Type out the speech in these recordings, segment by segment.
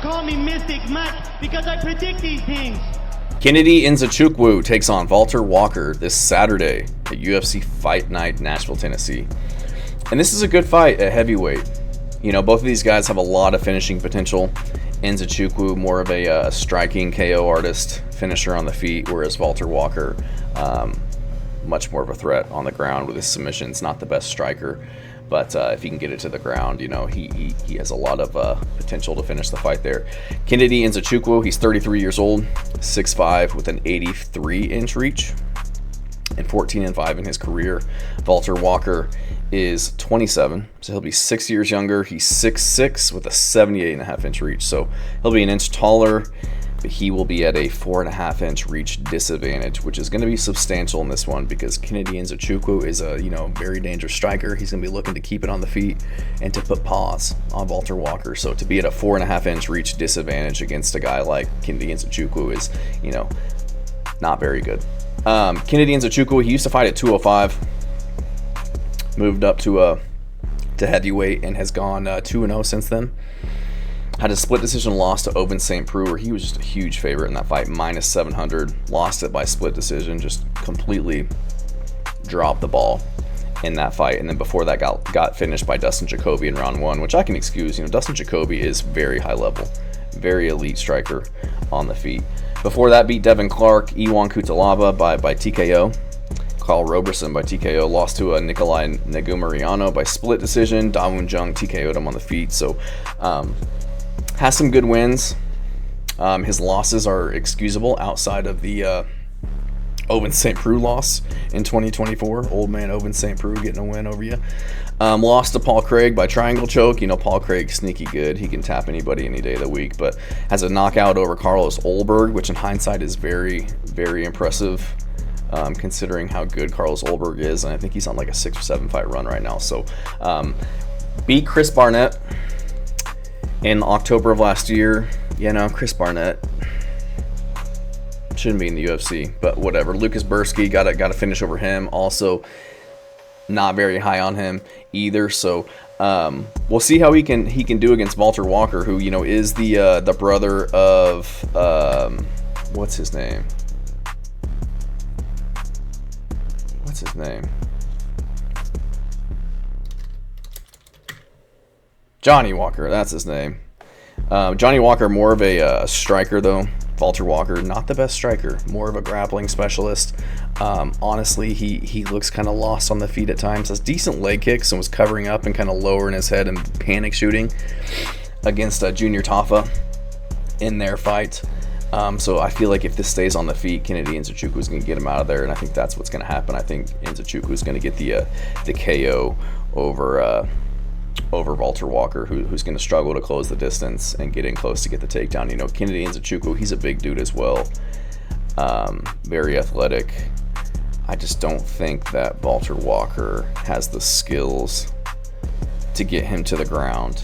call me Mystic Mac because I predict these things. Kennedy Nzechukwu takes on Valter Walker this Saturday at UFC Fight Night Nashville, Tennessee. And this is a good fight at heavyweight. You know, both of these guys have a lot of finishing potential. Nzechukwu, more of a striking KO artist, finisher on the feet, whereas Valter Walker, much more of a threat on the ground with his submissions. Not the best striker, but if he can get it to the ground, you know, he has a lot of potential to finish the fight there. Kennedy Nzechukwu, he's 33 years old, 6'5", with an 83-inch reach, and 14-5 in his career. Valter Walker is 27, so he'll be 6 years younger. He's 6'6", with a 78.5-inch reach, so he'll be an inch taller, but he will be at a 4.5-inch reach disadvantage, which is going to be substantial in this one because Kennedy Nzechukwu is a very dangerous striker. He's going to be looking to keep it on the feet and to put pause on Valter Walker. So to be at a 4.5-inch reach disadvantage against a guy like Kennedy Nzechukwu is, not very good. Kennedy Nzechukwu, he used to fight at 205, moved up to heavyweight, and has gone 2-0 since then. Had a split decision loss to Austen St. Preux, where he was just a huge favorite in that fight, minus 700. Lost it by split decision, just completely dropped the ball in that fight. And then before that got finished by Dustin Jacoby in round 1, which I can excuse. Dustin Jacoby is very high level, very elite striker on the feet. Before that, beat Devin Clark, Iwan Kutalaba by TKO. Carl Roberson by TKO, lost to Nikolai Negumariano by split decision. Dawoon Jung TKO'd him on the feet. So, has some good wins. His losses are excusable outside of the Austen St. Preux loss in 2024. Old man Austen St. Preux getting a win over you. Lost to Paul Craig by triangle choke. Paul Craig's sneaky good. He can tap anybody any day of the week, but has a knockout over Carlos Olberg, which in hindsight is very, very impressive. Considering how good Carlos Olberg is, and I think he's on like a 6 or 7 fight run right now. So, beat Chris Barnett in October of last year. Chris Barnett shouldn't be in the UFC, but whatever. Lucas Bursky got a finish over him. Also, not very high on him either. So, we'll see how he can do against Valter Walker, who is the brother of what's his name? Johnny Walker, that's his name. Johnny Walker, more of a striker though. Valter Walker, not the best striker, more of a grappling specialist. Honestly, he looks kind of lost on the feet at times. Has decent leg kicks and was covering up and kind of lowering his head and panic shooting against Junor Tafa in their fight. So I feel like if this stays on the feet, Kennedy Nzechukwu is going to get him out of there, and I think that's what's going to happen. I think Nzechukwu is going to get the KO over Valter Walker, who's going to struggle to close the distance and get in close to get the takedown. Kennedy Nzechukwu, he's a big dude as well, very athletic. I just don't think that Valter Walker has the skills to get him to the ground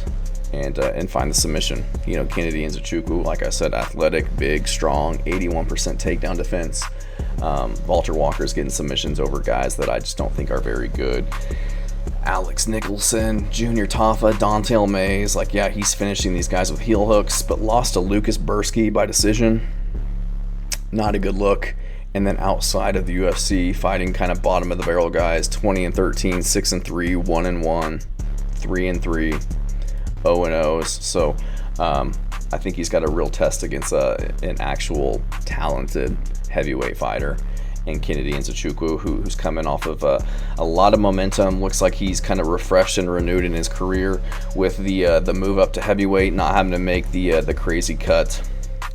and find the submission. Kennedy Nzechukwu, like I said, athletic, big, strong, 81% takedown defense. Valter Walker's getting submissions over guys that I just don't think are very good. Alex Nicholson, Junor Tafa, Don'Tale Mayes, he's finishing these guys with heel hooks, but lost to Lucas Bursky by decision. Not a good look. And then outside of the UFC, fighting kind of bottom of the barrel guys, 20-13, 6-3, 1-1, 3-3. 0-0s. So I think he's got a real test against an actual talented heavyweight fighter in Kennedy Nzechukwu, who's coming off of a lot of momentum. Looks like he's kind of refreshed and renewed in his career with the move up to heavyweight, not having to make the crazy cut.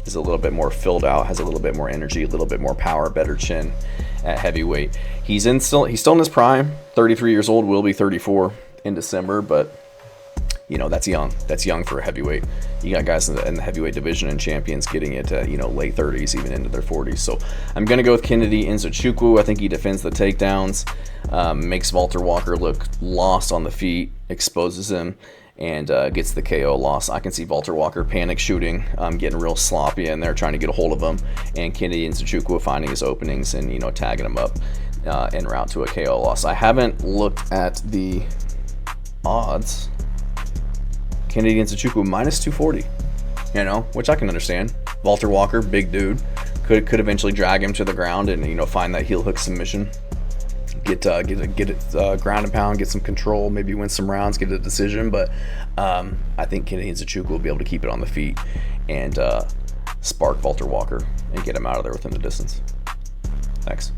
Is a little bit more filled out, has a little bit more energy, a little bit more power, better chin at heavyweight. He's still in his prime, 33 years old, will be 34 in December, but that's young. That's young for a heavyweight. You got guys in the heavyweight division and champions getting it late 30s, even into their 40s. So I'm going to go with Kennedy Nzechukwu. I think he defends the takedowns, makes Valter Walker look lost on the feet, exposes him, and gets the KO loss. I can see Valter Walker panic shooting, getting real sloppy in there, trying to get a hold of him, and Kennedy Nzechukwu finding his openings and tagging him up en route to a KO loss. I haven't looked at the odds. Kennedy Nzechukwu minus 240. you know, which I can understand. Valter Walker, big dude, could eventually drag him to the ground and, you know, find that heel hook submission. Get it ground and pound, get some control, maybe win some rounds, get a decision. But I think Kennedy Nzechukwu will be able to keep it on the feet and spark Valter Walker and get him out of there within the distance. Thanks.